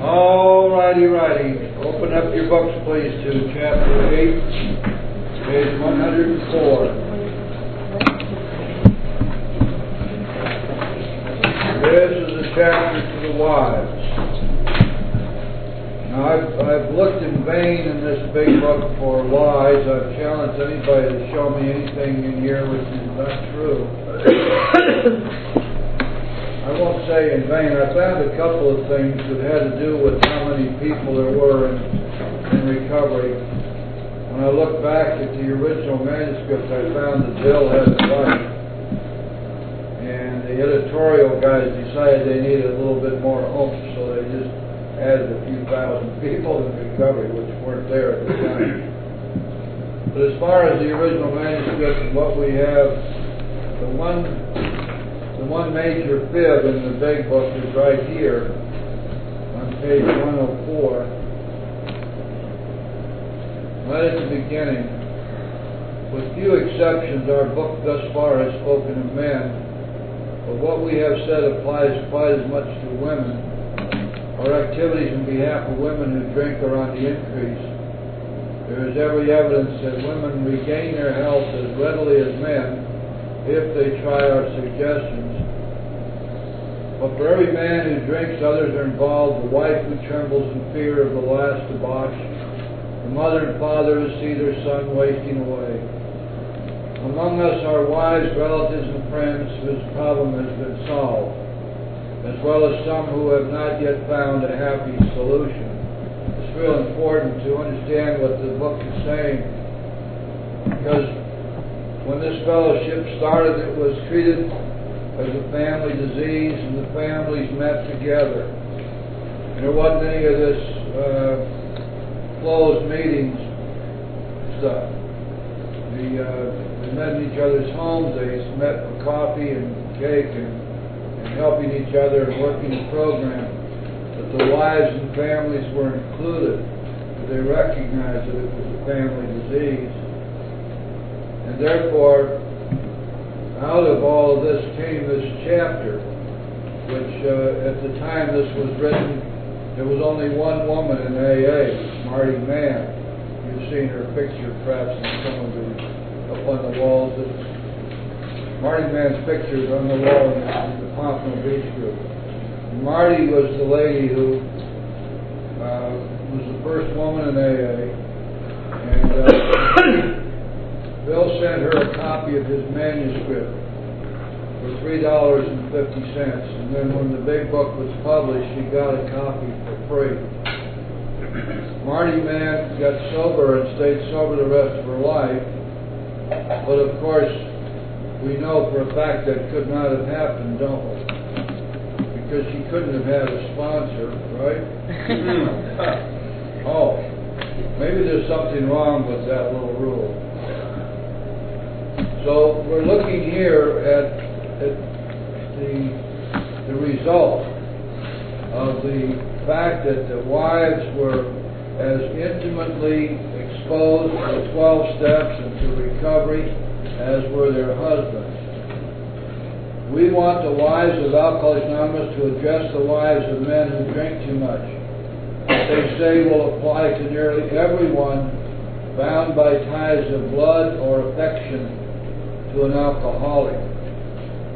All righty. Open up your books, please, to chapter 8, page 104. This is a chapter to the wives. Now, I've looked in vain in this big book for lies. I've challenged anybody to show me anything in here which is not true. I won't say in vain. I found a couple of things that had to do with how many people there were in recovery. When I looked back at the original manuscript, I found that Bill had it right. And the editorial guys decided they needed a little bit more oomph, so they just added a few thousand people in recovery, which weren't there at the time. But as far as the original manuscript and what we have, the one major fib in the big book is right here on page 104. Right at the beginning, with few exceptions, our book thus far has spoken of men, but what we have said applies quite as much to women. Our activities in behalf of women who drink are on the increase. There is every evidence that women regain their health as readily as men if they try our suggestions. But for every man who drinks, others are involved: the wife who trembles in fear of the last debauch, the mother and father who see their son wasting away. Among us are wives, relatives, and friends whose problem has been solved, as well as some who have not yet found a happy solution. It's real important to understand what the book is saying, because when this fellowship started, it was treated as a family disease, and the families met together. And there wasn't any of this closed meetings stuff. They met in each other's homes. They met for coffee and cake and helping each other and working the program. But the wives and families were included. They recognized that it was a family disease. And therefore, out of all of this came this chapter, which at the time this was written, there was only one woman in AA, Marty Mann. You've seen her picture perhaps in some of the, up on the walls. Marty Mann's picture is on the wall in the Pompano Beach group. And Marty was the lady who was the first woman in AA, and Bill sent her a copy of his manuscript for $3.50, and then when the big book was published, she got a copy for free. Marty Mann got sober and stayed sober the rest of her life, but of course, we know for a fact that could not have happened, don't we? Because she couldn't have had a sponsor, right? Oh, maybe there's something wrong with that little rule. So we're looking here at the result of the fact that the wives were as intimately exposed to the 12 steps and to recovery as were their husbands. We want the wives of Alcoholics Anonymous to address the wives of men who drink too much. They say will apply to nearly everyone bound by ties of blood or affection to an alcoholic.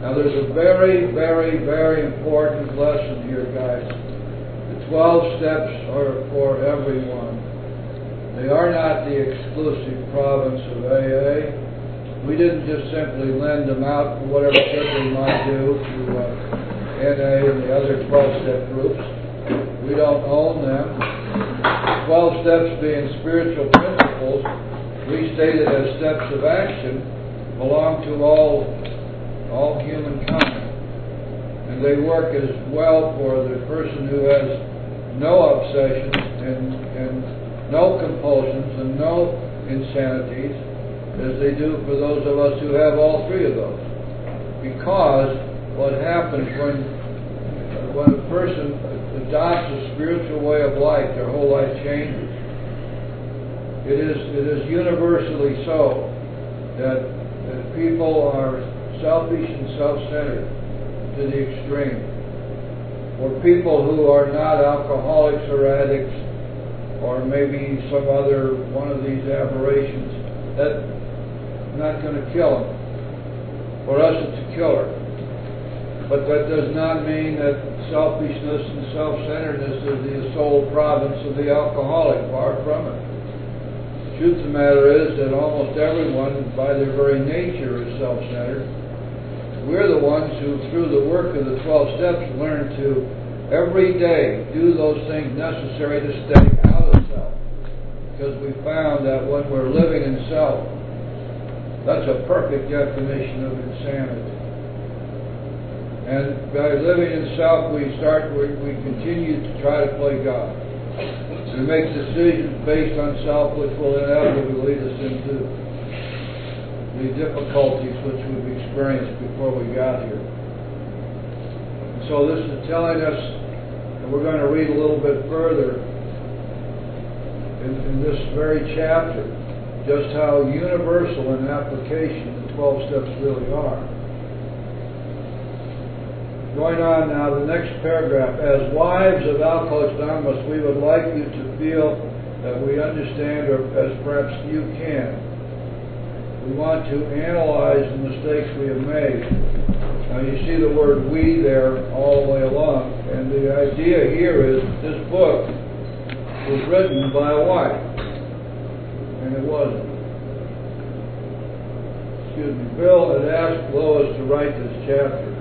Now there's a very, very, very important lesson here, guys. The 12 steps are for everyone. They are not the exclusive province of AA. We didn't just simply lend them out for whatever good we might do to NA and the other 12-step groups. We don't own them. 12 steps being spiritual principles, restated as steps of action, belong to all humankind. And they work as well for the person who has no obsessions and no compulsions and no insanities as they do for those of us who have all three of those. Because what happens when a person adopts a spiritual way of life, their whole life changes. It is universally so that people are selfish and self-centered to the extreme. for people who are not alcoholics or addicts, or maybe some other one of these aberrations, that's not going to kill them. For us, it's a killer. But that does not mean that selfishness and self-centeredness is the sole province of the alcoholic. Far from it. The truth of the matter is that almost everyone, by their very nature, is self-centered. We're the ones who, through the work of the 12 steps, learn to every day do those things necessary to stay out of self. Because we found that when we're living in self, that's a perfect definition of insanity. And by living in self, we continue to try to play God. We make decisions based on self, which will inevitably lead us into the difficulties which we've experienced before we got here. And so this is telling us, and we're going to read a little bit further in this very chapter, just how universal in application the 12 steps really are. Going on now, the next paragraph. As wives of Alcoholics Anonymous, we would like you to feel that we understand, or as perhaps you can. We want to analyze the mistakes we have made. Now you see the word "we" there all the way along, and the idea here is this book was written by a wife, and it wasn't. Bill had asked Lois to write this chapter,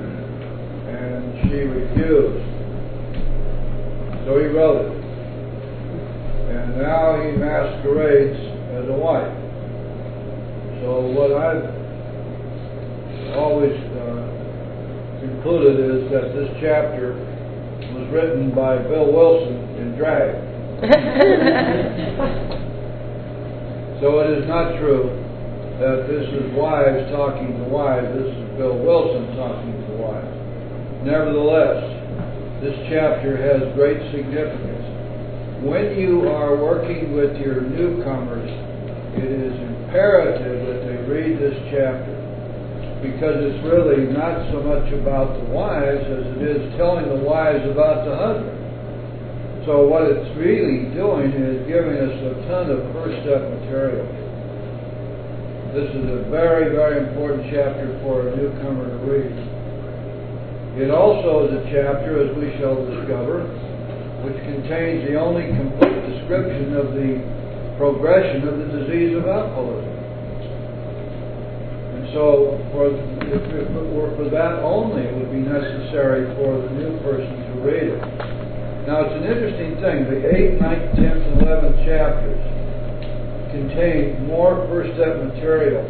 and she refused. So he wrote it. And now he masquerades as a wife. So what I've always concluded is that this chapter was written by Bill Wilson in drag. So it is not true that this is wives talking to wives. This is Bill Wilson talking to wives. Nevertheless, this chapter has great significance. When you are working with your newcomers, it is imperative that they read this chapter, because it's really not so much about the wives as it is telling the wives about the husband. So what it's really doing is giving us a ton of first step material. This is a very, very important chapter for a newcomer to read. It also is a chapter, as we shall discover, which contains the only complete description of the progression of the disease of alcoholism. And so, if it were for that only, it would be necessary for the new person to read it. Now, it's an interesting thing. The 8th, 9th, 10th, and 11th chapters contain more first step material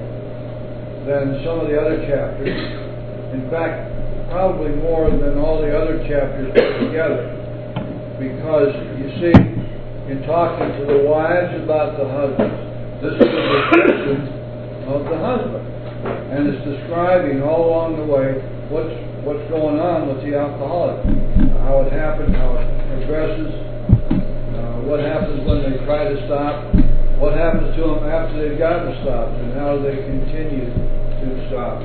than some of the other chapters. In fact, probably more than all the other chapters put together, because you see, in talking to the wives about the husbands, this is a description of the husband, and it's describing all along the way what's going on with the alcoholic, how it happened, how it progresses, what happens when they try to stop, what happens to them after they've gotten stopped, and how they continue to stop.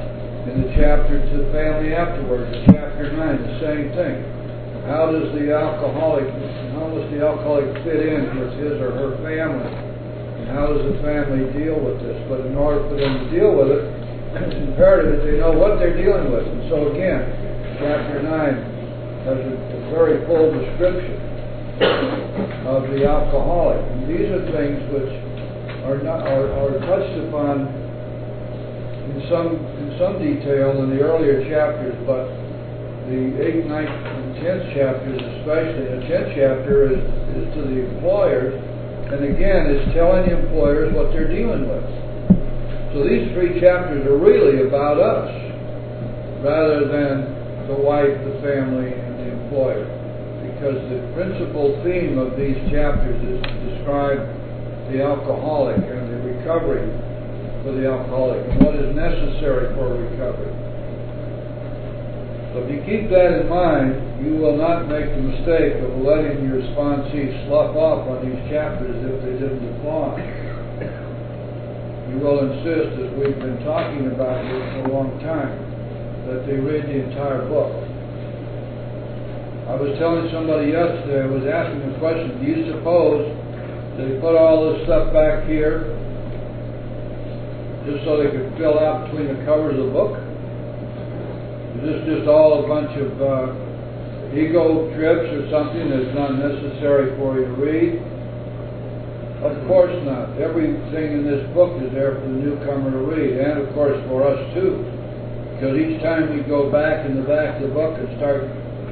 In the chapter to family afterwards, chapter 9, the same thing. How does the alcoholic fit in with his or her family? And how does the family deal with this? But in order for them to deal with it, it's imperative that they know what they're dealing with. And so again, chapter 9 has a very full description of the alcoholic. And these are things which are touched upon in some detail in the earlier chapters, but the 8th, 9th, and 10th chapters especially, the 10th chapter is to the employers, and again it's telling the employers what they're dealing with. So these 3 chapters are really about us, rather than the wife, the family, and the employer, because the principal theme of these chapters is to describe the alcoholic and the recovery for the alcoholic, and what is necessary for recovery. So if you keep that in mind, you will not make the mistake of letting your sponsees slough off on these chapters if they didn't apply. You will insist, as we've been talking about here for a long time, that they read the entire book. I was telling somebody yesterday, I was asking the question, do you suppose they put all this stuff back here just so they could fill out between the covers of the book? Is this just all a bunch of ego trips or something that's not necessary for you to read? Of course not. Everything in this book is there for the newcomer to read, and of course for us too. Because each time we go back in the back of the book and start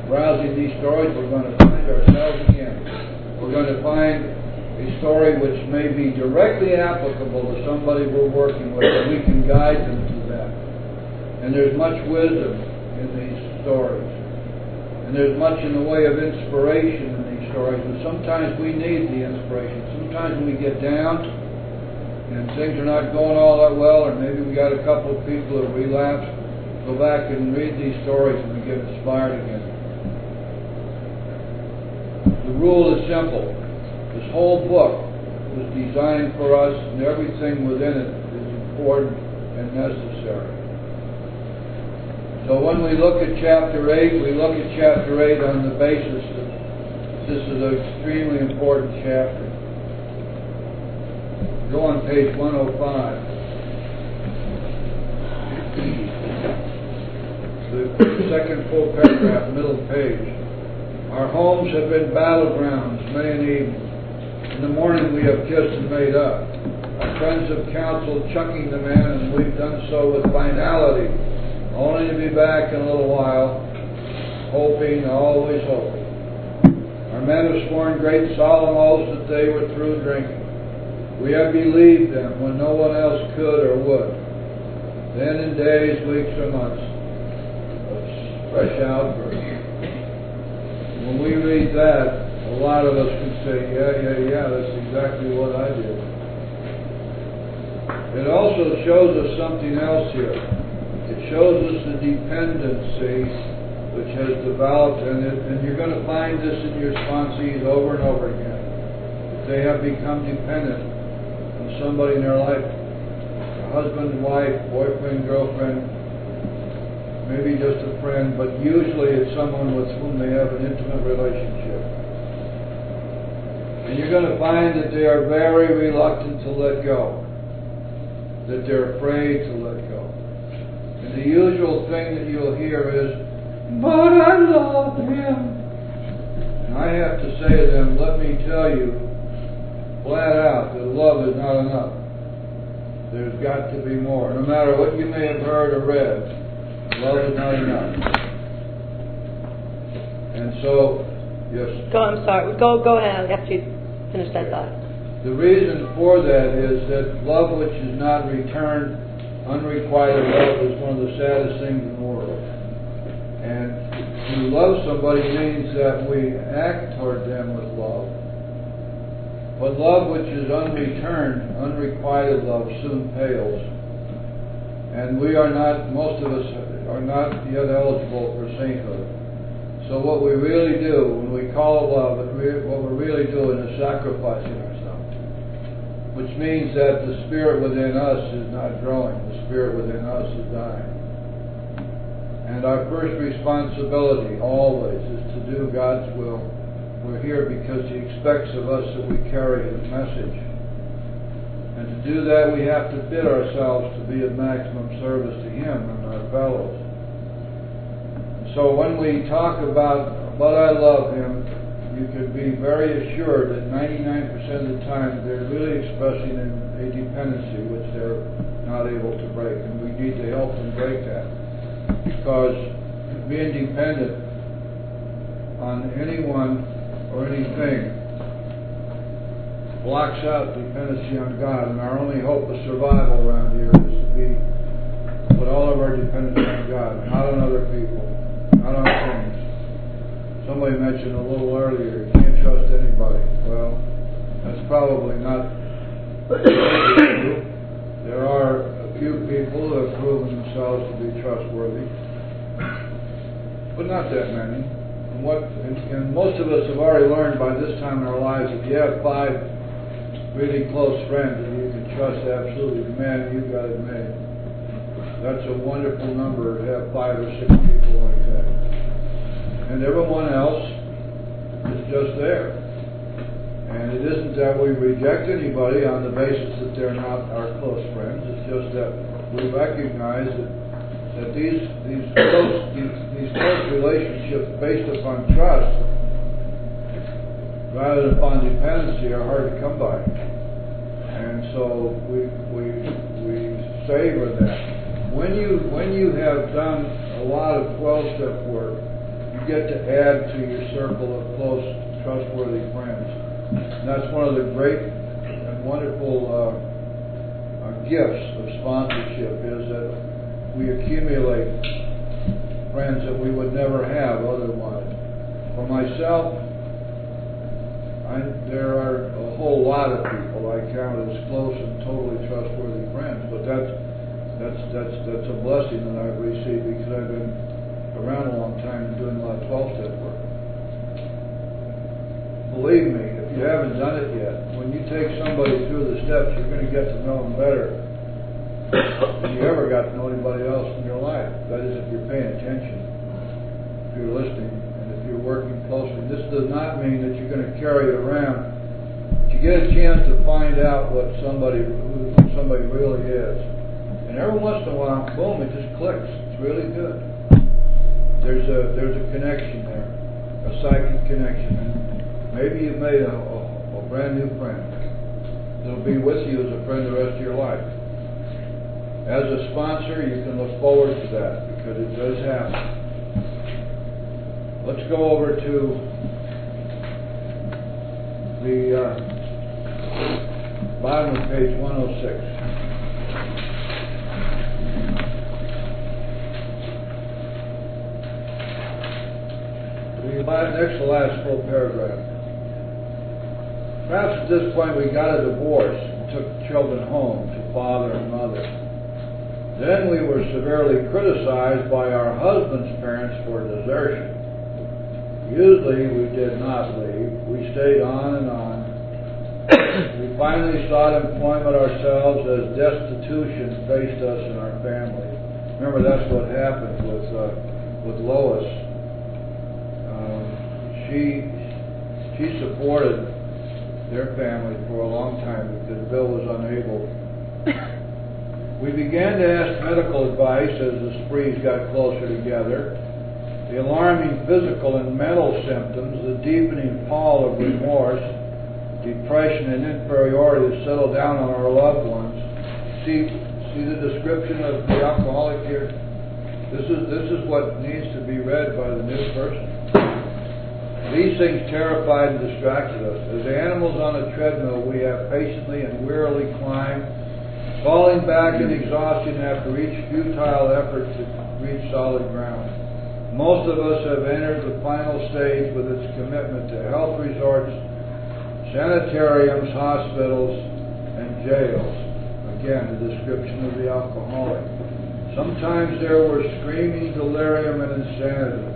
browsing these stories, we're going to find ourselves again. We're going to find a story which may be directly applicable to somebody we're working with, and we can guide them to that. And there's much wisdom in these stories. And there's much in the way of inspiration in these stories, and sometimes we need the inspiration. Sometimes when we get down and things are not going all that well, or maybe we got a couple of people that relapse, go back and read these stories and we get inspired again. The rule is simple. This whole book was designed for us, and everything within it is important and necessary. So when we look at chapter 8, we look at chapter 8 on the basis that this is an extremely important chapter. Go on page 105. The second full paragraph, middle page. Our homes have been battlegrounds, day and evening. In the morning we have kissed and made up. Our friends have counseled chucking the man, and we've done so with finality, only to be back in a little while, hoping, always hoping. Our men have sworn great solemn oaths that they were through drinking. We have believed them when no one else could or would. Then in days, weeks, or months, a fresh outburst. When we read that, a lot of us can say, yeah, that's exactly what I did. It also shows us something else here. It shows us the dependency which has developed, and you're going to find this in your sponsees over and over again. They have become dependent on somebody in their life, a husband, wife, boyfriend, girlfriend, maybe just a friend, but usually it's someone with whom they have an intimate relationship. And you're going to find that they are very reluctant to let go, that they're afraid to let go. And the usual thing that you'll hear is, but I love him. And I have to say to them, let me tell you flat out that love is not enough. There's got to be more. No matter what you may have heard or read, love is not enough. And so, yes. I'm sorry. Go ahead after you finish that thought. The reason for that is that love which is not returned, unrequited love, is one of the saddest things in the world. And to love somebody means that we act toward them with love. But love which is unreturned, unrequited love, soon pales. And we are not, most of us are not yet eligible for sainthood. So what we really do, when we call it love, what we're really doing is sacrificing ourselves. Which means that the spirit within us is not growing. The spirit within us is dying. And our first responsibility always is to do God's will. We're here because He expects of us that we carry His message. And to do that, we have to fit ourselves to be of maximum service to Him and our fellows. So when we talk about, but I love Him, you can be very assured that 99% of the time they're really expressing a dependency which they're not able to break. And we need to help them break that. Because being dependent on anyone or anything blocks out dependency on God, and our only hope of survival around here is to put all of our dependency on God, not on other people, not on things. Somebody mentioned a little earlier, you can't trust anybody. Well, that's probably not true. There are a few people who have proven themselves to be trustworthy, but not that many. And most of us have already learned by this time in our lives, if you have 5 really close friends that you can trust absolutely, man, you've got it made. That's a wonderful number to have 5 or 6 people like that. and everyone else is just there. And it isn't that we reject anybody on the basis that they're not our close friends. It's just that we recognize that these close relationships based upon trust rather than upon dependency are hard to come by. And so we savor that. When you have done a lot of 12-step work, you get to add to your circle of close, trustworthy friends. And that's one of the great and wonderful gifts of sponsorship, is that we accumulate friends that we would never have otherwise. For myself, there are a whole lot of people I count as close and totally trustworthy friends, but that's a blessing that I've received because I've been around a long time doing a lot of 12-step work. Believe me, if you haven't done it yet, when you take somebody through the steps, you're going to get to know them better than you ever got to know anybody else in your life. That is, if you're paying attention, if you're listening, and if you're working closely. This does not mean that you're going to carry it around. But you get a chance to find out who somebody really is. And every once in a while, boom, it just clicks. It's really good. There's a connection there, a psychic connection. And maybe you've made a brand new friend that'll be with you as a friend the rest of your life. As a sponsor, you can look forward to that because it does happen. Let's go over to the bottom of page 106. Next to last full paragraph. Perhaps at this point we got a divorce and took children home to father and mother. Then we were severely criticized by our husband's parents for desertion. Usually we did not leave. We stayed on and on. We finally sought employment ourselves as destitution faced us and our family. Remember, that's what happened with Lois. She supported their family for a long time because Bill was unable. We began to ask medical advice as the sprees got closer together. The alarming physical and mental symptoms, the deepening pall of remorse, depression and inferiority that settled down on our loved ones. See the description of the alcoholic here? This is what needs to be read by the new person. These things terrified and distracted us. As animals on a treadmill, we have patiently and wearily climbed, falling back in exhaustion after each futile effort to reach solid ground. Most of us have entered the final stage with its commitment to health resorts, sanitariums, hospitals, and jails. Again, the description of the alcoholic. Sometimes there were screaming delirium and insanity.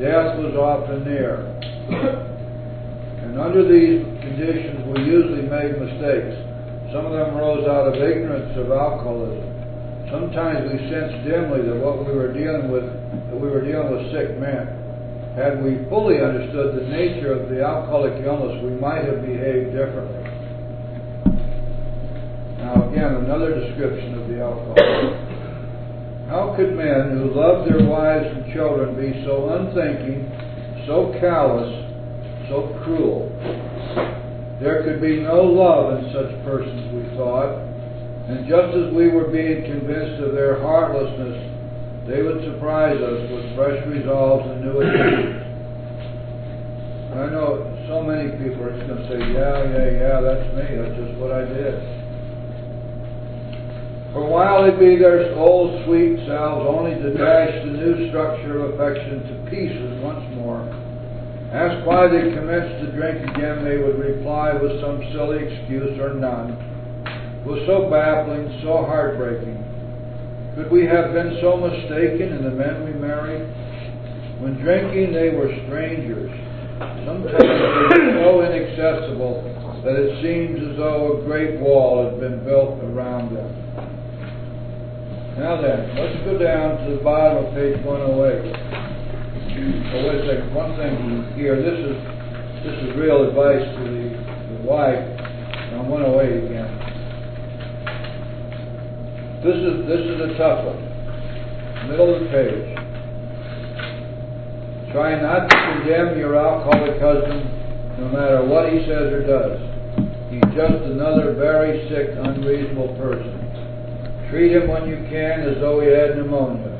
Death was often near. And under these conditions, we usually made mistakes. Some of them rose out of ignorance of alcoholism. Sometimes we sensed dimly that what we were dealing with sick men. Had we fully understood the nature of the alcoholic illness, we might have behaved differently. Now again, another description of the alcoholic. How could men who loved their wives and children be so unthinking, so callous, so cruel? There could be no love in such persons, we thought, and just as we were being convinced of their heartlessness, they would surprise us with fresh resolves and new adventures. I know so many people are just going to say, yeah, that's me, that's just what I did. For a while they'd be their old sweet selves, only to dash the new structure of affection to pieces once more. Asked why they commenced to drink again, they would reply with some silly excuse or none. It was so baffling, so heartbreaking. Could we have been so mistaken in the men we married? When drinking, they were strangers. Sometimes they were so inaccessible that it seems as though a great wall had been built around them. Now then, let's go down to the bottom of page 108. Oh, wait a second. One thing here. This is real advice to the wife. On 108 again. This is a tough one. Middle of the page. Try not to condemn your alcoholic husband, no matter what he says or does. He's just another very sick, unreasonable person. Treat him when you can as though he had pneumonia.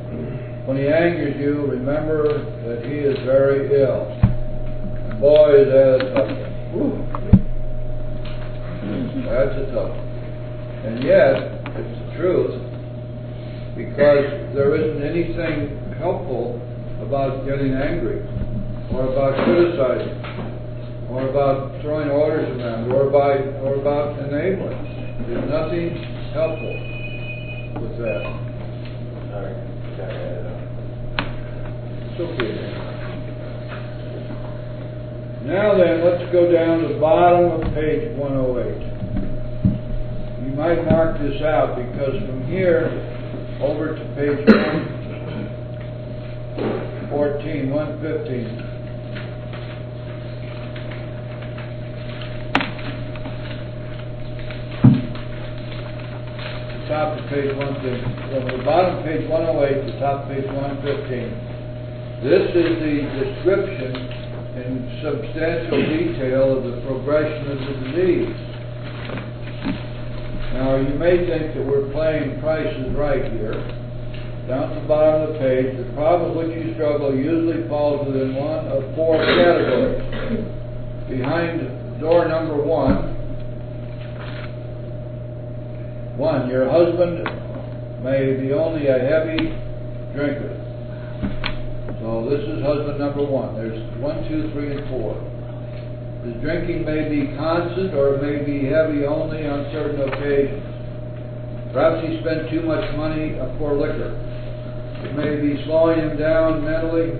When he angers you, remember that he is very ill. And boy, is that a tough one. That's a tough one. And yet, it's the truth, because there isn't anything helpful about getting angry, or about criticizing, or about throwing orders around, or about enabling. There's nothing helpful with that. It's okay. Now then, let's go down to the bottom of page 108. You might mark this out, because from here over to page 115. Top of page 115. From the bottom of page 108 to top of page 115. This is the description in substantial detail of the progression of the disease. Now, you may think that we're playing Price is Right here. Down at the bottom of the page, the problem with which you struggle usually falls within one of four categories. Behind door number one, your husband may be only a heavy drinker. So this is husband number one. There's 1, 2, 3, and 4. His drinking may be constant or it may be heavy only on certain occasions. Perhaps he spent too much money for liquor. It may be slowing him down mentally,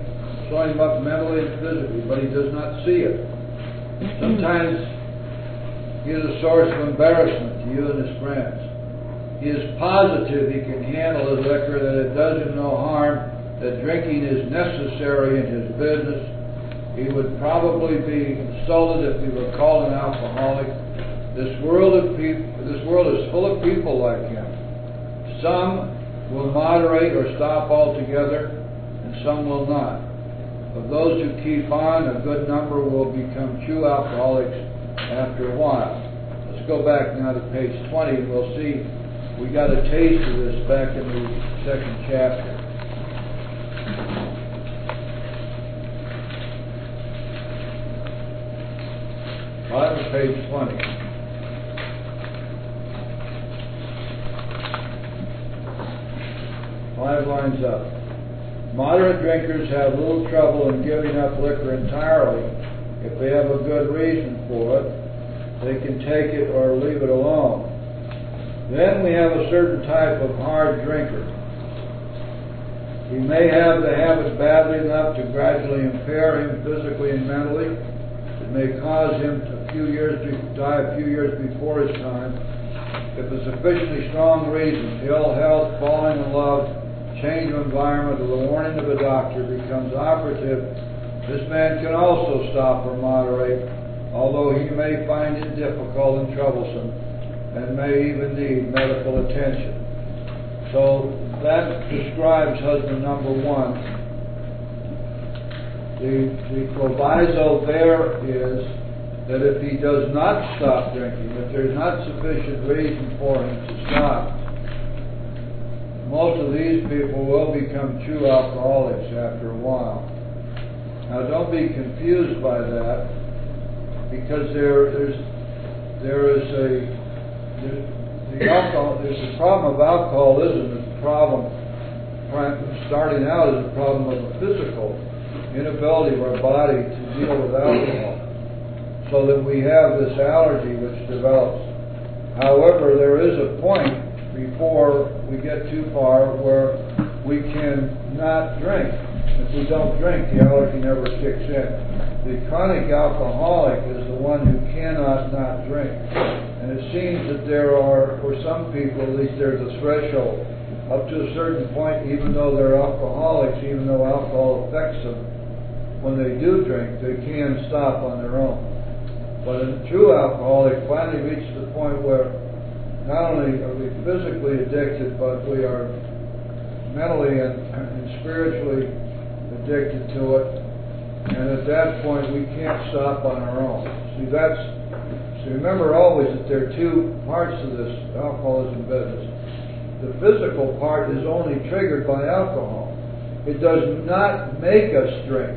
slowing him up mentally and physically, but he does not see it. Sometimes he is a source of embarrassment to you and his friends. He is positive he can handle his liquor, that it does him no harm, that drinking is necessary in his business. He would probably be insulted if he were called an alcoholic. This world is full of people like him. Some will moderate or stop altogether, and some will not. Of those who keep on, a good number will become true alcoholics after a while. Let's go back now to page 20, and we'll see we got a taste of this back in the second chapter. Bottom of page 20. Five lines up. Moderate drinkers have little trouble in giving up liquor entirely if they have a good reason for it. They can take it or leave it alone. Then we have a certain type of hard drinker. He may have the habit badly enough to gradually impair him physically and mentally. It may cause him to die a few years before his time. If a sufficiently strong reason, ill health, falling in love, change of environment, or the warning of a doctor becomes operative, this man can also stop or moderate, although he may find it difficult and troublesome, and may even need medical attention. So that describes husband number one. The proviso there is that if he does not stop drinking, if there's not sufficient reason for him to stop, most of these people will become true alcoholics after a while. Now, don't be confused by that, because there's a problem of alcoholism. It's a problem, starting out as a problem of a physical inability of our body to deal with alcohol, so that we have this allergy which develops. However, there is a point before we get too far where we can not drink. If we don't drink, the allergy never kicks in. The chronic alcoholic is the one who cannot not drink. And it seems that there are, for some people at least, there's a threshold. Up to a certain point, even though they're alcoholics, even though alcohol affects them, when they do drink, they can stop on their own. But in a true alcoholic finally reaches the point where not only are we physically addicted, but we are mentally and spiritually addicted to it. And at that point, we can't stop on our own. So remember always that there are two parts to this alcoholism business. The physical part is only triggered by alcohol. It does not make us drink.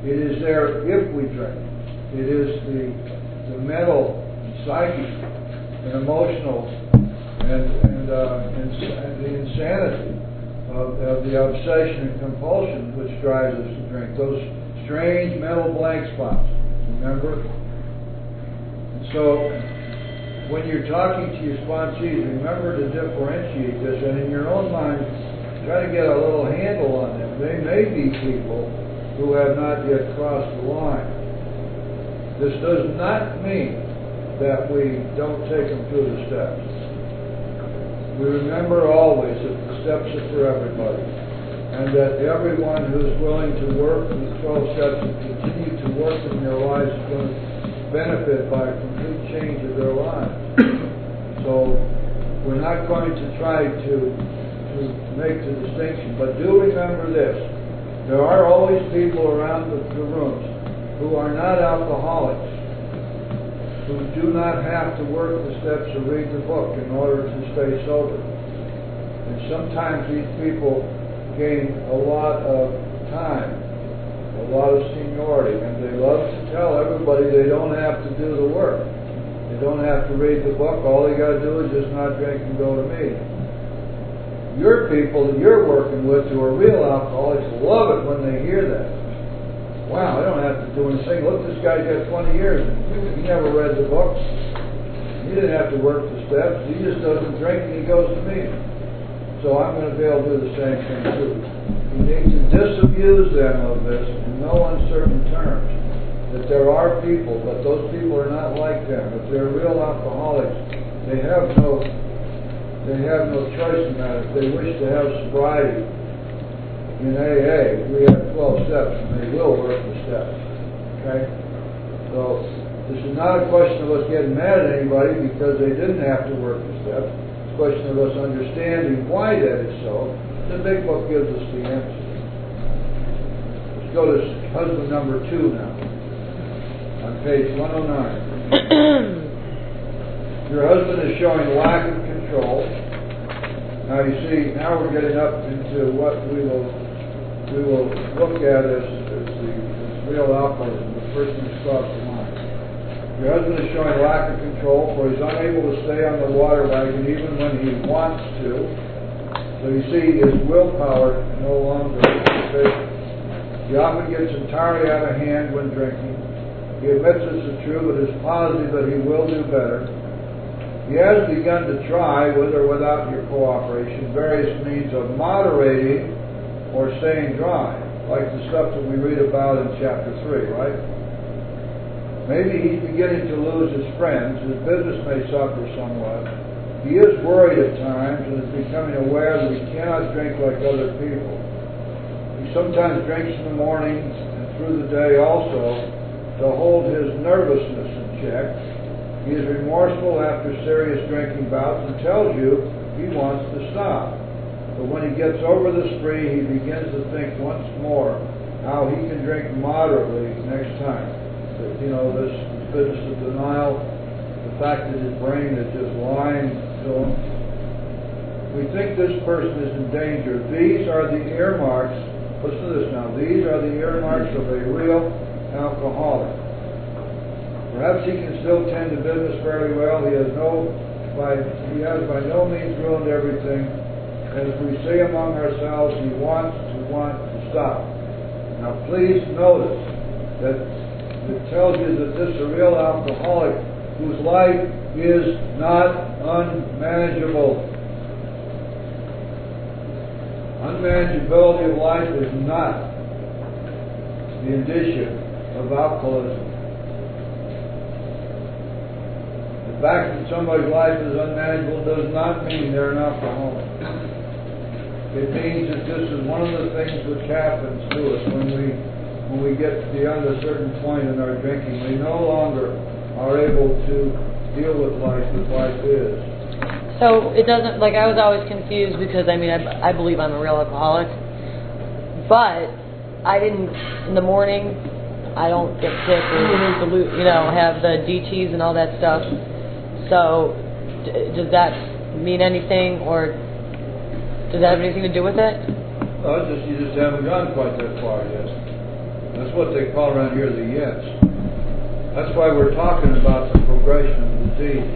It is there if we drink. It is the mental, psychic, and emotional, and the insanity of the obsession and compulsion which drives us to drink. Those strange mental blank spots. Remember? And so, when you're talking to your sponsees, remember to differentiate this, and in your own mind, try to get a little handle on them. They may be people who have not yet crossed the line. This does not mean that we don't take them through the steps. We remember always that the steps are for everybody, and that everyone who's willing to work the 12 steps and continue to work in their lives is going to benefit by a complete change of their lives. So we're not going to try to make the distinction, but do remember this: there are always people around the rooms who are not alcoholics, who do not have to work the steps or read the book in order to stay sober. And sometimes these people gain a lot of time, a lot of seniority, and they love to tell everybody they don't have to do the work. They don't have to read the book. All they got to do is just not drink and go to meetings. Your people that you're working with who are real alcoholics love it when they hear that. Wow, I don't have to do anything. Look, this guy's got 20 years. He never read the book. He didn't have to work the steps. He just doesn't drink and he goes to meetings. So I'm going to be able to do the same thing too. You need to disabuse them of this in no uncertain terms. That there are people, but those people are not like them. If they're real alcoholics, they have no choice in that. If they wish to have sobriety in AA, we have 12 steps, and they will work the steps. Okay? So this is not a question of us getting mad at anybody because they didn't have to work the steps. It's a question of us understanding why that is so. The big book gives us the answer. Let's go to husband number 2 now, on page 109. Your husband is showing lack of control. Now you see, now we're getting up into what we will look at as the real alcoholism, the first thing that crossed the mind. Your husband is showing lack of control, for he's unable to stay on the water wagon even when he wants to. So you see, his willpower no longer is sufficient. He often gets entirely out of hand when drinking. He admits this is true, but is positive that he will do better. He has begun to try, with or without your cooperation, various means of moderating or staying dry, like the stuff that we read about in chapter 3, right? Maybe he's beginning to lose his friends. His business may suffer somewhat. He is worried at times and is becoming aware that he cannot drink like other people. He sometimes drinks in the mornings and through the day also to hold his nervousness in check. He is remorseful after serious drinking bouts and tells you he wants to stop. But when he gets over the spree, he begins to think once more how he can drink moderately next time. But, this business of denial, the fact that his brain is just lying to him. We think this person is in danger. These are the earmarks. Listen to this now. These are the earmarks of a real alcoholic. Perhaps he can still tend to business fairly well. He has by no means ruined everything. As we say among ourselves, he wants to stop. Now please notice that it tells you that this is a real alcoholic whose life is not unmanageable. Unmanageability of life is not the indicia of alcoholism. The fact that somebody's life is unmanageable does not mean they're an alcoholic. It means that this is one of the things which happens to us when we when we get beyond a certain point in our drinking, we no longer are able to deal with life as life is. So it doesn't, like, I was always confused because, I mean, I believe I'm a real alcoholic, but I didn't, in the morning, I don't get sick or, have the DTs and all that stuff. So does that mean anything, or does that have anything to do with it? Well, you just haven't gone quite that far yet. That's what they call around here the yets. That's why we're talking about the progression of the disease.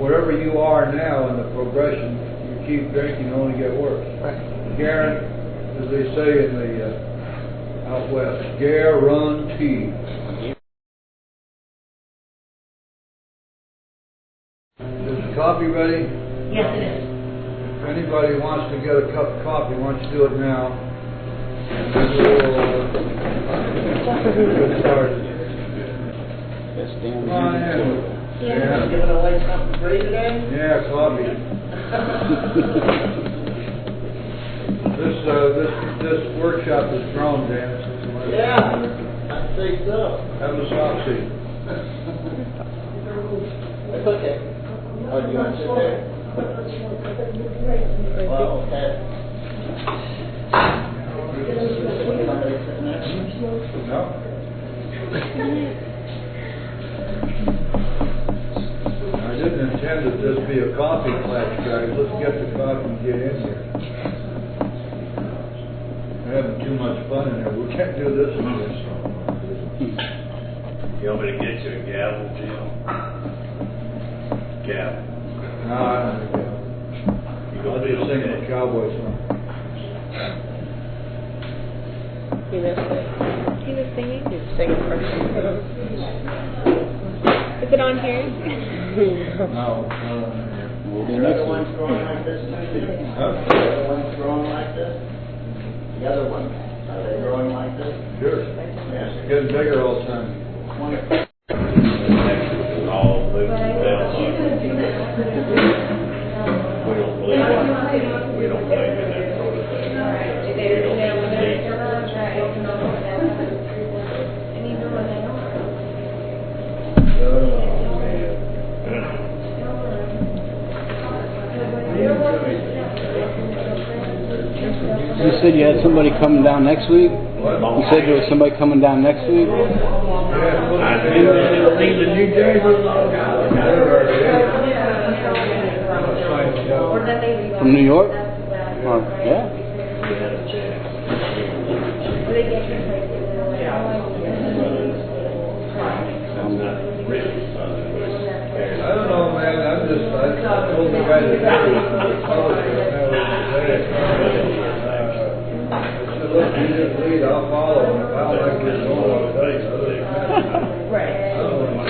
Wherever you are now in the progression, you keep drinking, you only get worse. Right. Guarantee, as they say in the out west, guarantee. Is the coffee ready? Yes, it is. If anybody wants to get a cup of coffee, why don't you do it now? And then we'll get started. Come on in. Yeah. Giving away something free today? Yeah, coffee. This workshop is grown, Dan. Yeah, I think so. Have a soft seat. It's okay. Oh, do you want to sit there? Well, okay. No? I didn't intend that this be a coffee class, guys. Let's get the coffee and get in here. We're having too much fun in here. We can't do this in this. You want me to get you a gavel, Jim? Gavel. No, I don't think so. You I'll gonna be just sing okay. a cowboy song. He was singing? He was singing first. Is it on here? No. The other one's growing like this? Huh? The other one's growing like this? The other ones, are they growing like this? Sure. Yes. Getting bigger all the time. All moving down. We don't believe in, we don't believe in that sort of thing. We don't need to. You said you had somebody coming down next week? You said there was somebody coming down next week? New Jersey. From New York? Or, yeah. I don't know, man. I told the guy that look, you just lead, I'll follow. And if I don't like this going, I'll tell you. Other than that, Right. I don't know.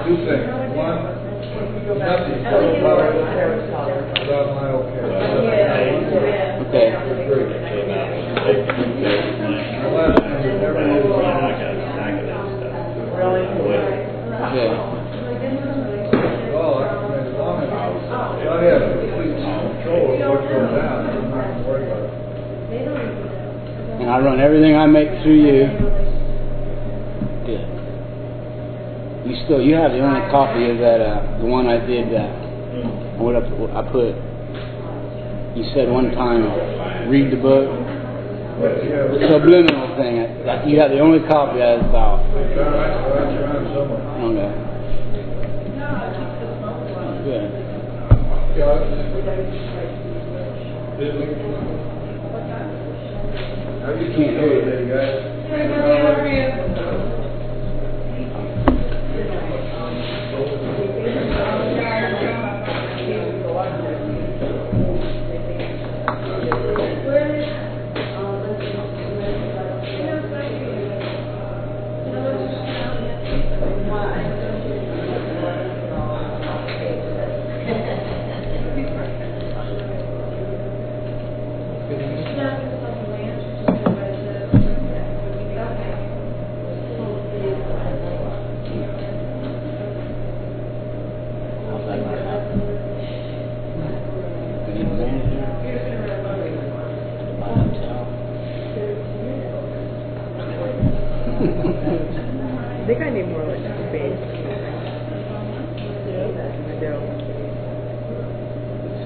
Two things. One, nothing so about my okay. Okay. Three. The last thing is never use Okay. Oh, I mean, as long as I have complete control of what goes down, I'm not going to worry about it. And I run everything I make through you. Good. You have the only copy of that, the one I did, what I put, you said one time, read the book, subliminal thing. You have the only copy I thought. It's around somewhere. Okay. Good. How you can't hear you today, guys? think I need more like space. Yeah. I do.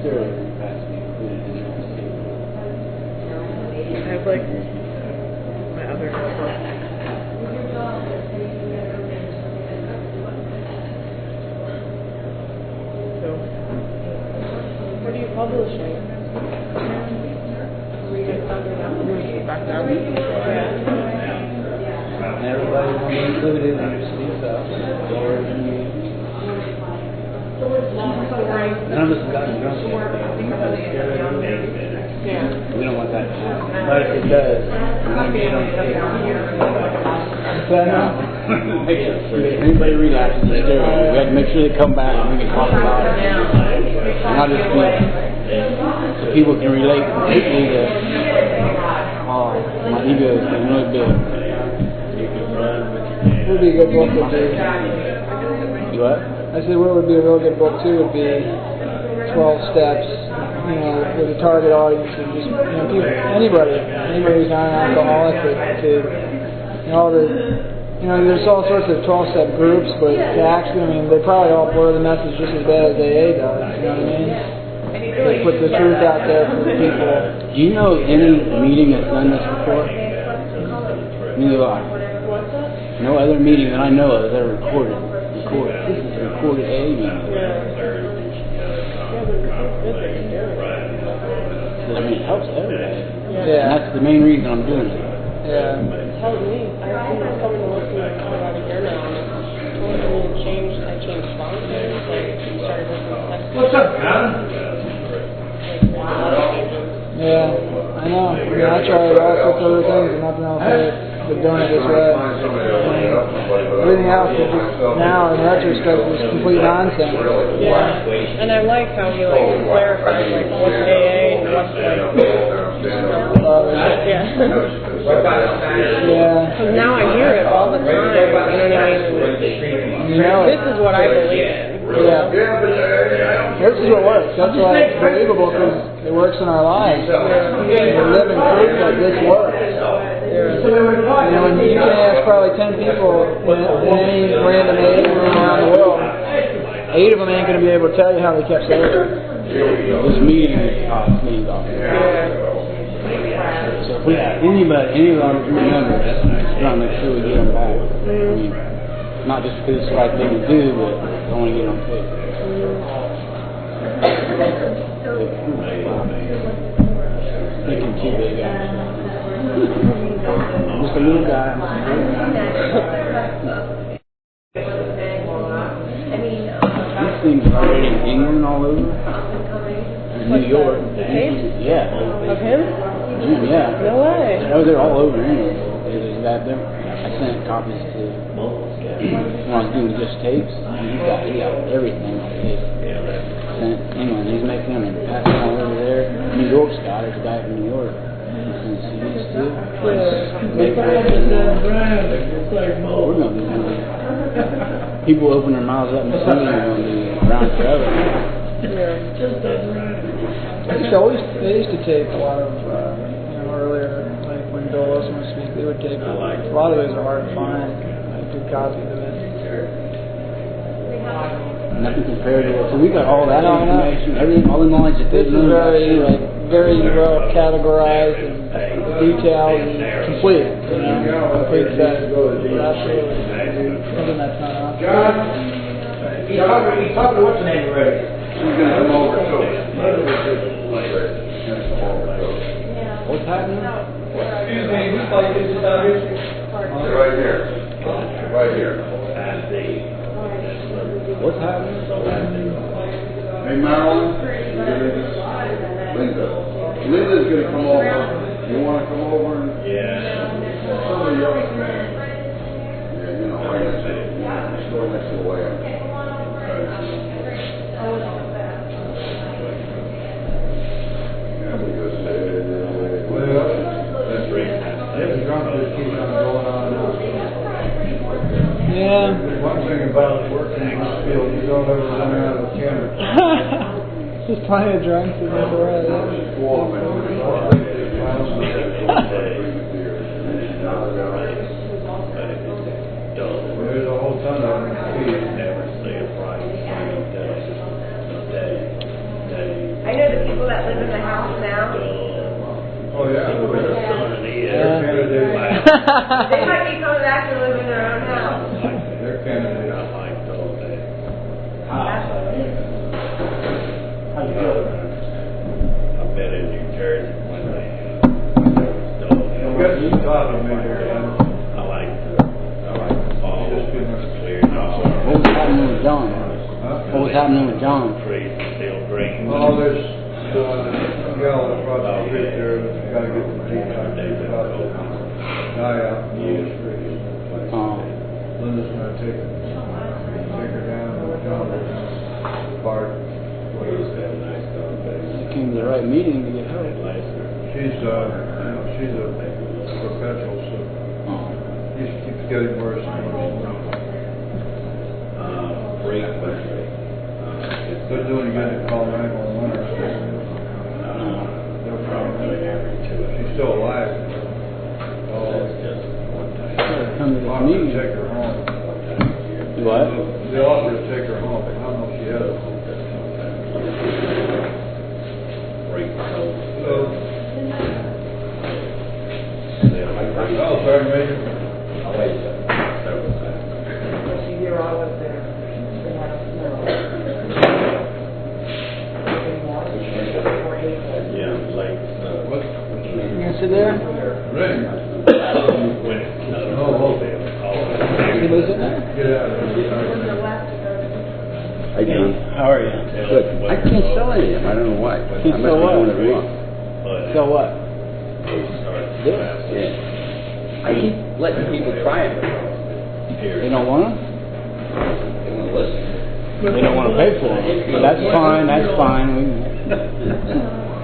Sure, has to be included in that statement. I have like my other stuff. So, what are you publishing? Back down. And everybody will be included in your speech up. None of us have gotten drunk yet. Yeah. We don't want that to happen. But if it does, we're going to get on tape. If anybody relapses, we have to make sure they come back and we can talk about it. And not just be, so people can relate completely to, oh, my ego is getting really big. What would be a good book would be? What? I said what would be a real good book too would be 12 Steps, you know, with a target audience of just, you know, people, anybody who's not an alcoholic, but to, you know, there's all sorts of 12-step groups, but to actually, I mean, they probably all blur the message just as bad as AA does, you know what I mean? They put the truth out there for the people. Do you know any meeting that's done this before? Neither do I. No other meeting that I know of is ever recorded. This is a recorded AA meeting. I mean, it helps everybody. Yeah. And that's the main reason I'm doing it. Yeah. Tell me. I've been coming to listen to it for about a year now. I changed sponsors. Like, started listening to text. What's up, man? Yeah, I know. I mean, I tried all sorts of other things and nothing else worked. But doing it this way. Everything else is just now in retrospect is complete nonsense. Yeah. And I like how he like clarifies like what's AA and what's like yeah. Yeah. Because now I hear it all the time. You know what I mean? You know This is what I believe in. Yeah. This is what works. That's why it's believable, because it works in our lives. We're living proof that this works. You know, and you can ask probably 10 people in any random AA room around the world. 8 of them ain't going to be able to tell you how they kept sober. This meeting is cleaned off. So if we have any of our members, we're going to make sure we get them back. I mean, not just because it's the right thing to do, but I want to get on tape. Thinking too big, actually. Just a little guy. These things are already in England all over. In New York. Yeah. Of him? Yeah. No way. Oh, they're all over England. I sent copies to when I was doing just tapes. He got everything on tape. Sent England. He's making them and passing them all over there. New York's got it. The guy from New York. CDs too. We're gonna be doing it. People open their mouths up and sing, and they're gonna be around forever. They used to tape a lot of, earlier, like when Bill Wilson would speak, they would tape. A lot of those are hard to find, like good copies of it. Nothing compared to it. So we got all that information, everything, all the knowledge that This they've is learned. very well categorized and detailed and complete. Complete set. Absolutely. Something that's not on. He's talking to what's the name already? He's gonna come over too. What's happening? Excuse me, who's like this is out here? Right here. Right here. What's happening? Hey, Marilyn. Linda. Linda's gonna come over. You wanna come over and? Somebody else. Yeah, you know, right next to the store next to the way. This drunk just keeps on going on and on. Yeah. One thing about working in this field, you don't ever run out of camera. There's plenty of drunks in this world. They might be coming back to live in their own house. They're candidates. I like those days. I've been in New Jersey when they Got some thought on me here, I like the fall, Just when been- it's clear now. What was happening with John? Huh? What was happening with John? Trees are still green. Oh, there's, gal across the street there, that's gotta get the Jeep out there, about to die out in the street. Linda's gonna take her down to John's park. She came to the right meeting to get help. She's a perpetual, so she keeps getting worse and worse. They're doing good to call 911 or something. They're probably, she's still alive. Come to this Offer to meeting. take her home. What? They offered to take her home, but I don't know if she has a home. Oh, sorry, Major. You're always there. They had a snow. Yeah, like, What? You gonna sit there? Ring. when it's You gonna sit there? Get out of here. Hey, John. How are you? Good. I can't sell any of them. I don't know why. Can't I must sell be what? doing it wrong. So what? Do it. Yeah. I keep letting people try it. They don't want them? They won't listen. They don't want to pay for them. But that's fine. That's fine.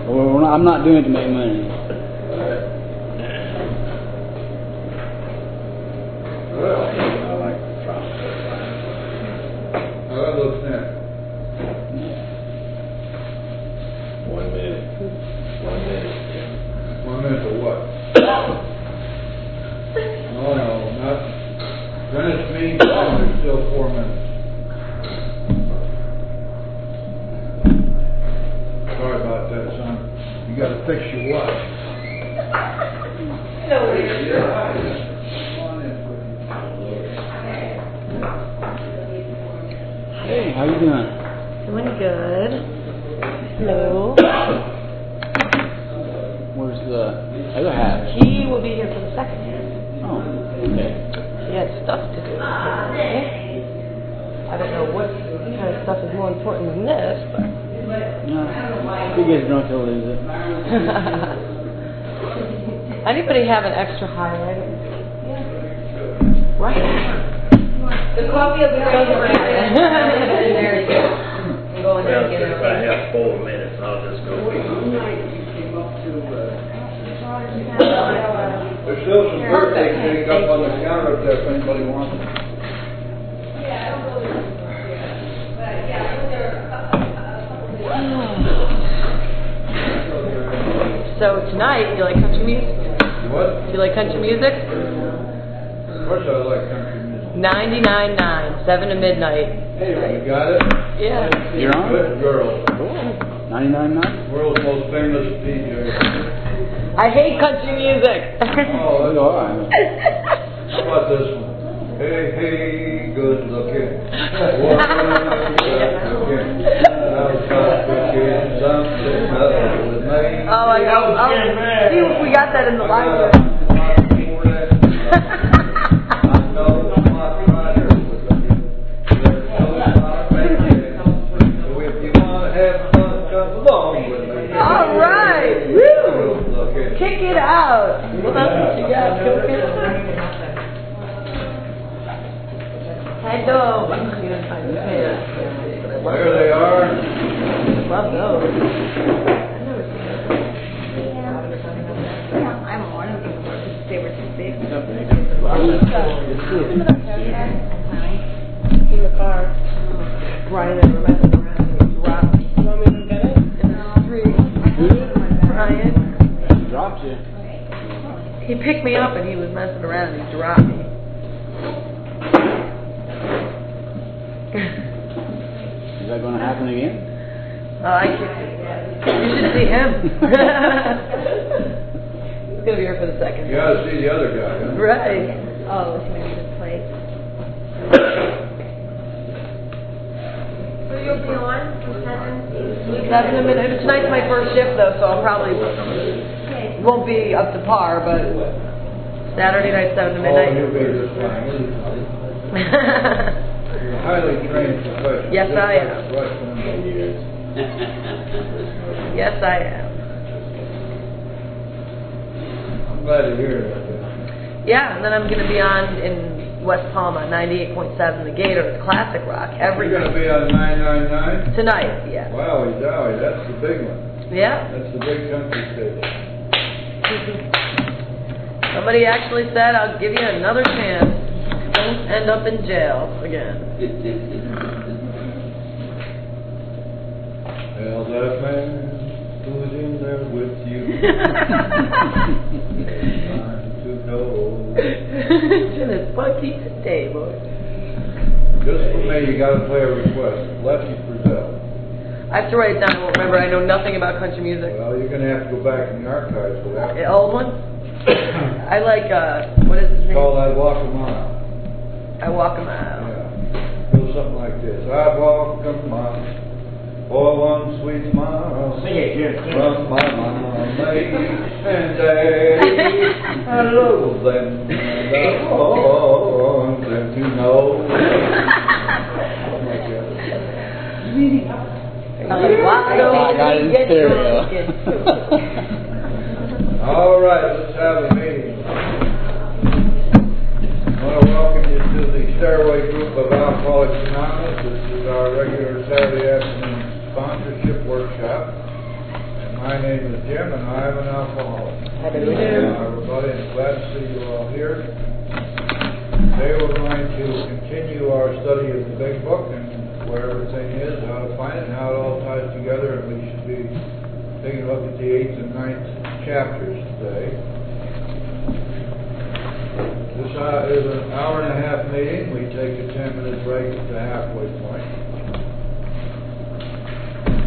We're not, I'm not doing it to make money. Well, how that looks now? 1 minute. 1 minute. 1 minute to what? No, not, Greenwich Mean Time, there's still 4 minutes. Sorry about that, son. You gotta fix your watch. No weird. Come on in, Hey, how you doing? Doing good. Hello. Where's the other half? He will be here for the second. Oh, okay. He has stuff to do. I don't know what kind of stuff is more important than this, but. No, he gets drunk, he'll lose it. Anybody have an extra highlighter? Right. The coffee will be ready for you. There you go. I'm going there Well, and get if I it. have 4 minutes, I'll just go. There's still some birthday cake up on the counter up there if anybody wants it. So tonight, do you like country music? What? Do you like country music? Of course I like country music. 99.9, 7 to midnight. You got it? Yeah. You're on? Good girl. 99.9? World's most famous DJ. I hate country music. Oh, You are. how about this one? Hey, hey, good looking. Woman, good looking. Now stop looking something other with me. Oh, I know. Oh, see, we got that in the library. I know my rider was looking. There's no my favorite. So if you want to have fun, come along with me. All right. Woo. Good looking. Kick it out. What else what you got cooking? Hello. I'm just gonna find the pants. There they are. Love those. I'm one of them because they were too big. In the car. Ryan and Rebecca dropped me. You want me to get it? In the street. Ryan. Dropped you. He picked me up and he was messing around and he dropped me. Is that going to happen again? Oh, I kicked him. You should see him. He's gonna be your for the second. You gotta see the other guy, huh? Right. Oh, it's gonna be this place. So you'll be on from 7 That's in a minute. Tonight's my first shift though, so I'll probably Okay. won't be up to par, but Saturday night 7 to Oh, midnight. you'll be just fine. You're a highly trained professional. Yes, just I like am. Rushman. Yes, I am. I'm glad to hear that. Yeah, and then I'm going to be on in West Palma, 98.7, the Gator, the classic rock, every You're gonna night. be on 999? Tonight, yeah. Wowie zowie, that's the big one. Yeah. That's the big country station. Somebody actually said, I'll give you another chance. Don't end up in jail again. Tell that man who's in there with you. Trying to know. It's funky today, boy. Just for me, you gotta play a request. Lefty Frizzell. I have to write it down. I won't remember. I know nothing about country music. Well, you're gonna have to go back in the archives for that. The old one? I like, what is his It's name? called I'd Walk a Mile. I Walk a Mile. Yeah. Goes something like this. I'd walk a mile for one sweet smile. Sing it, Jim. From my mama night and day. I love them and I want them to know. I'm like, why don't I got it in we get stereo. drunk? All right, let's have a meeting. I want to welcome you to the Stairway Group of Alcoholics Anonymous. This is our regular Saturday afternoon sponsorship workshop. And my name is Jim, and I am an alcoholic. Everybody, I'm glad to see you all here. Today we're going to continue our study of the Big Book and where everything is, how to find it, and how it all ties together. And we should be taking a look at the 8th and 9th chapters today. This is an hour and a half meeting. We take a 10-minute break at the halfway point.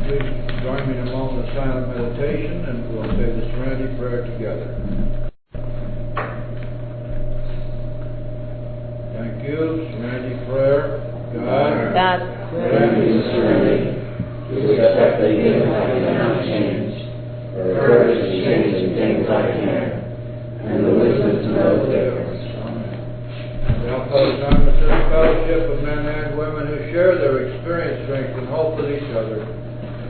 Please join me in a moment of silent meditation, and we'll say the Serenity Prayer together. Thank you. Serenity Prayer. God, God. me serenity to accept that you cannot change, the courage to change the things I can, and the wisdom to know the difference. Alcoholics Anonymous is a fellowship of men and women who share their experience, strength, and hope with each other.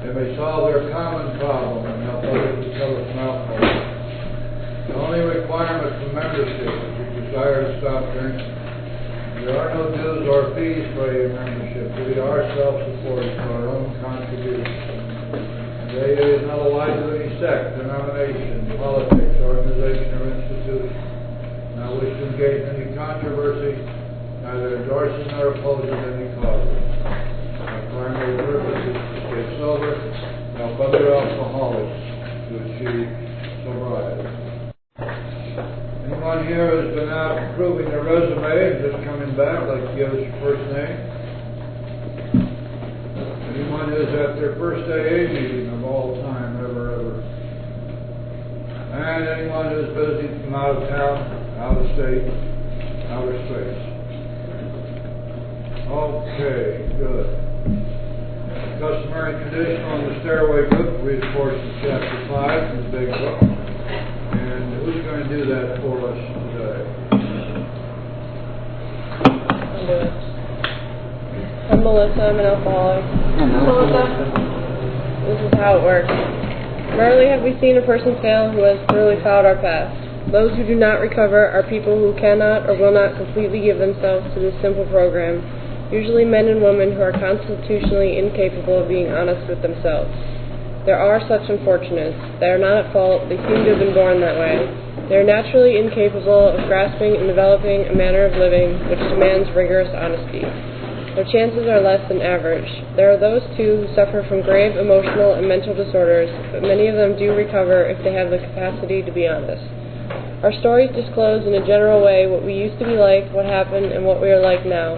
They may solve their common problem and help others recover from alcoholism. The only requirement for membership is your desire to stop drinking. There are no dues or fees for a membership. We are self-supporting for our own contribution. AA is not allied to any sect, denomination, politics, organization, or institution. Not wish to engage in any controversy, neither endorsing nor opposing any causes. Our primary purpose is to stay sober and help other alcoholics to achieve sobriety. Anyone here who's been out improving their resume and just coming back, like to give us your first name? Anyone who's at their first AA meeting of all time, ever? And anyone who's visiting from out of town, out of state, outer space? Okay, good. Customary condition on the Stairway Group, read portion of chapter 5 in the Big Book. And who's going to do that for us today? I'll do it. I'm Melissa. I'm an alcoholic. Melissa? This is how it works. Rarely have we seen a person fail who has thoroughly fouled our past. Those who do not recover are people who cannot or will not completely give themselves to this simple program, usually men and women who are constitutionally incapable of being honest with themselves. There are such unfortunates. They are not at fault. They seem to have been born that way. They are naturally incapable of grasping and developing a manner of living which demands rigorous honesty. Their chances are less than average. There are those, too, who suffer from grave emotional and mental disorders, but many of them do recover if they have the capacity to be honest. Our stories disclose in a general way what we used to be like, what happened, and what we are like now.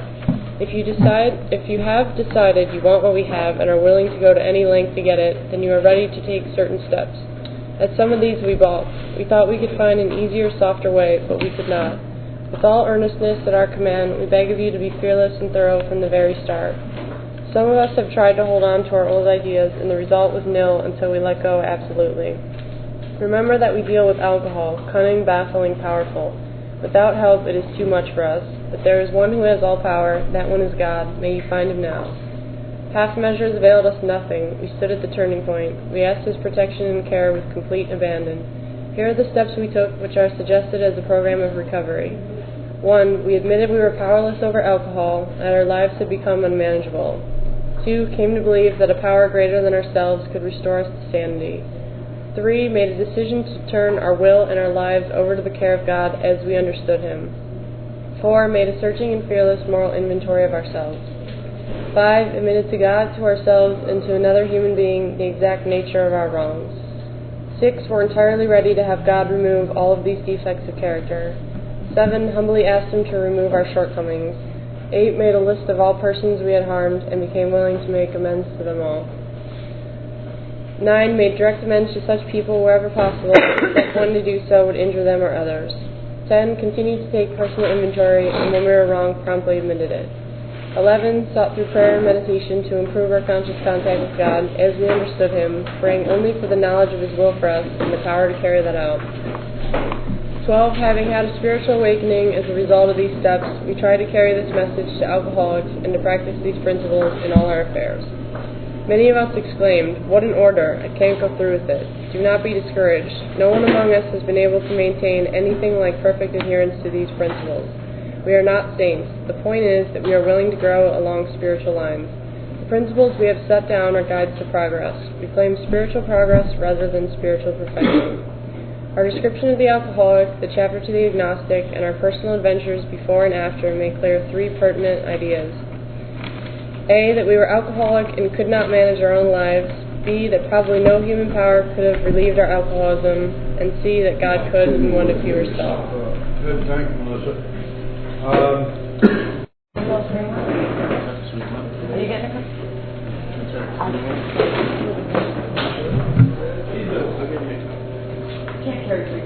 If you have decided you want what we have and are willing to go to any length to get it, then you are ready to take certain steps. At some of these we balked. We thought we could find an easier, softer way, but we could not. With all earnestness at our command, we beg of you to be fearless and thorough from the very start. Some of us have tried to hold on to our old ideas, and the result was nil until we let go absolutely. Remember that we deal with alcohol, cunning, baffling, powerful. Without help, it is too much for us. But there is one who has all power, that one is God. May you find him now. Half measures availed us nothing. We stood at the turning point. We asked his protection and care with complete abandon. Here are the steps we took, which are suggested as a program of recovery. 1. We admitted we were powerless over alcohol, that our lives had become unmanageable. 2. Came to believe that a power greater than ourselves could restore us to sanity. 3. Made a decision to turn our will and our lives over to the care of God as we understood him. 4. Made a searching and fearless moral inventory of ourselves. 5. Admitted to God, to ourselves, and to another human being the exact nature of our wrongs. 6. Were entirely ready to have God remove all of these defects of character. 7. Humbly asked him to remove our shortcomings. 8. Made a list of all persons we had harmed and became willing to make amends to them all. 9. Made direct amends to such people wherever possible, except when to do so would injure them or others. 10. Continued to take personal inventory, and when we were wrong, promptly admitted it. 11. Sought through prayer and meditation to improve our conscious contact with God as we understood him, praying only for the knowledge of his will for us and the power to carry that out. 12. Having had a spiritual awakening as a result of these steps, we try to carry this message to alcoholics and to practice these principles in all our affairs. Many of us exclaimed, "What an order! I can't go through with it." Do not be discouraged. No one among us has been able to maintain anything like perfect adherence to these principles. We are not saints. The point is that we are willing to grow along spiritual lines. The principles we have set down are guides to progress. We claim spiritual progress rather than spiritual perfection. Our description of the alcoholic, the chapter to the agnostic, and our personal adventures before and after make clear 3 pertinent ideas. A. That we were alcoholic and could not manage our own lives. B. That probably no human power could have relieved our alcoholism. And C. That God could and would if he were so. Good, thank you, Melissa. Are you getting it? Can't carry 3.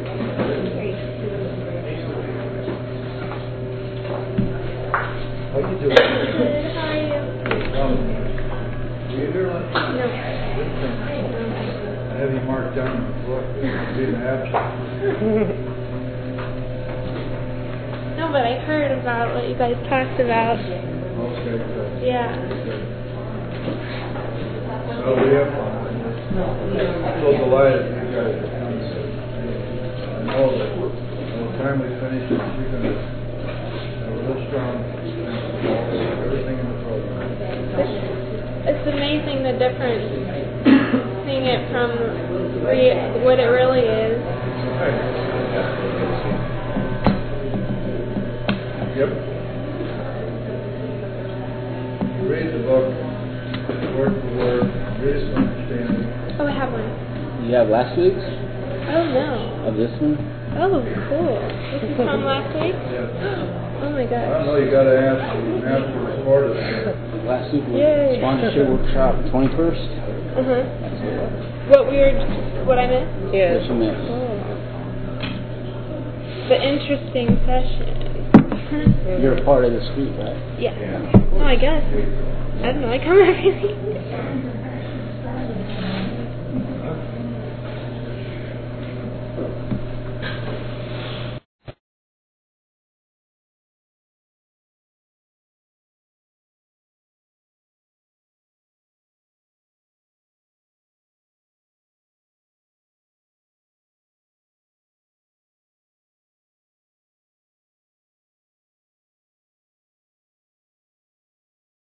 How you doing? Good, how are you? Do you hear lunch? No. I have you marked down in the book, being absent. No, but I heard about what you guys talked about. Okay, good. Yeah. So we have fun. I'm so delighted you guys are coming. I know that by the time we finish this, you're going to have a real strong everything in the program. It's amazing the difference, seeing it from what it really is. Yep. Read the book, word for word, read it to understand. Oh, I have one. You have last week's? Oh, no. Of this one? Oh, cool. This is from last week? Yeah. Oh, my I don't gosh. know, you gotta ask the reporter. Last week was Yay. sponsorship workshop, 21st. Uh-huh. What I missed? Yes. What you missed? Oh. The interesting session. You're a part of this group, right? Yeah. Oh, I guess. I don't know. I come every week.